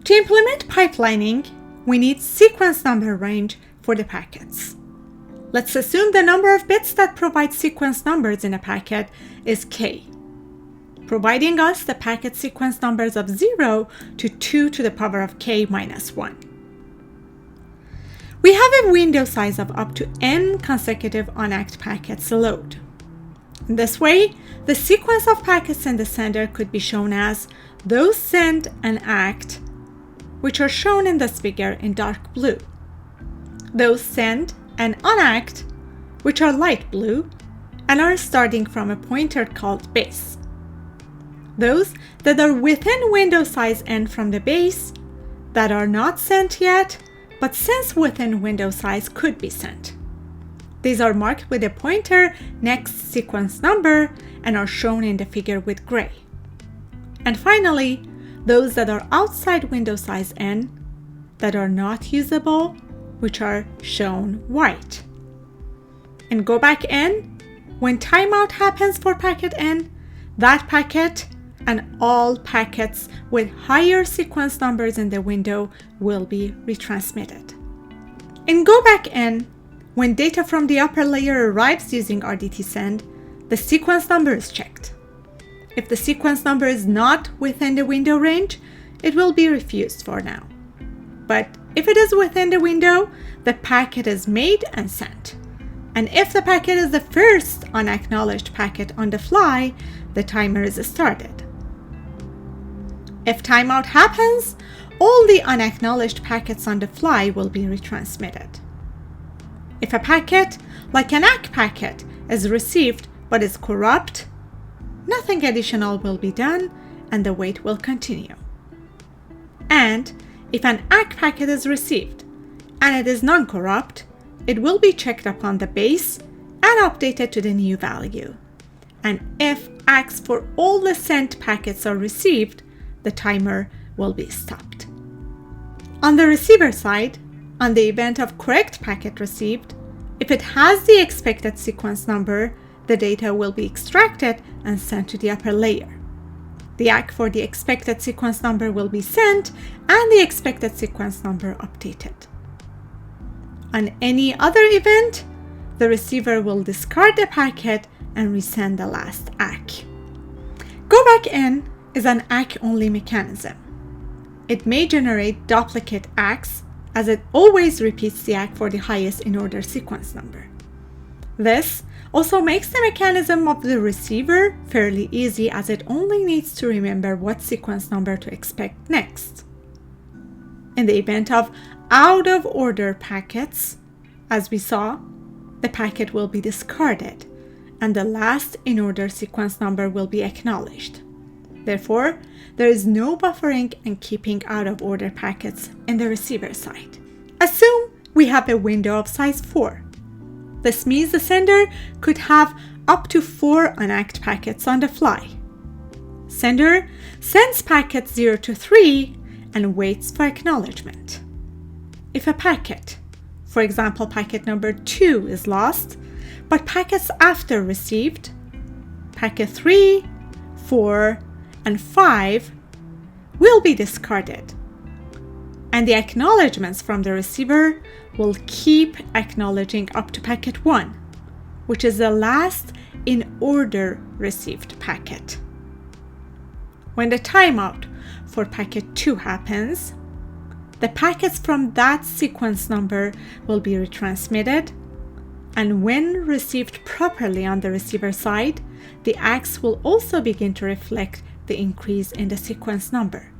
To implement pipelining, we need sequence number range for the packets. Let's assume the number of bits that provide sequence numbers in a packet is k, providing us the packet sequence numbers of 0 to 2 to the power of k minus 1. We have a window size of up to n consecutive unacked packets load. In this way, the sequence of packets in the sender could be shown as those sent and acked, which are shown in this figure in dark blue, those sent and unacked, which are light blue and are starting from a pointer called base, those that are within window size n from the base, that are not sent yet, but since within window size could be sent. These are marked with a pointer next sequence number and are shown in the figure with gray. And finally, those that are outside window size n, that are not usable, which are shown white. In go back n, when timeout happens for packet n, that packet and all packets with higher sequence numbers in the window will be retransmitted. In go back n, when data from the upper layer arrives using RDT send, the sequence number is checked. If the sequence number is not within the window range, it will be refused for now. But if it is within the window, the packet is made and sent. And if the packet is the first unacknowledged packet on the fly, the timer is started. If timeout happens, all the unacknowledged packets on the fly will be retransmitted. If a packet, like an ACK packet, is received but is corrupt, nothing additional will be done and the wait will continue. And if an ACK packet is received and it is non-corrupt, it will be checked upon the base and updated to the new value. And if ACKs for all the sent packets are received, the timer will be stopped. On the receiver side, on the event of correct packet received, if it has the expected sequence number, the data will be extracted and sent to the upper layer. The ACK for the expected sequence number will be sent and the expected sequence number updated. On any other event, the receiver will discard the packet and resend the last ACK. Go back n is an ACK-only mechanism. It may generate duplicate ACKs as it always repeats the ACK for the highest in-order sequence number. This also makes the mechanism of the receiver fairly easy as it only needs to remember what sequence number to expect next. In the event of out-of-order packets, as we saw, the packet will be discarded and the last in-order sequence number will be acknowledged. Therefore, there is no buffering and keeping out-of-order packets in the receiver side. Assume we have a window of size 4. This means the sender could have up to 4 unacked packets on the fly. Sender sends packets 0 to 3 and waits for acknowledgement. If a packet, for example packet number 2, is lost, but packets after received, packet 3, 4, and 5 will be discarded, and the acknowledgements from the receiver will keep acknowledging up to packet 1, which is the last in order received packet. When the timeout for packet 2 happens, the packets from that sequence number will be retransmitted, and when received properly on the receiver side, the ACKs will also begin to reflect the increase in the sequence number.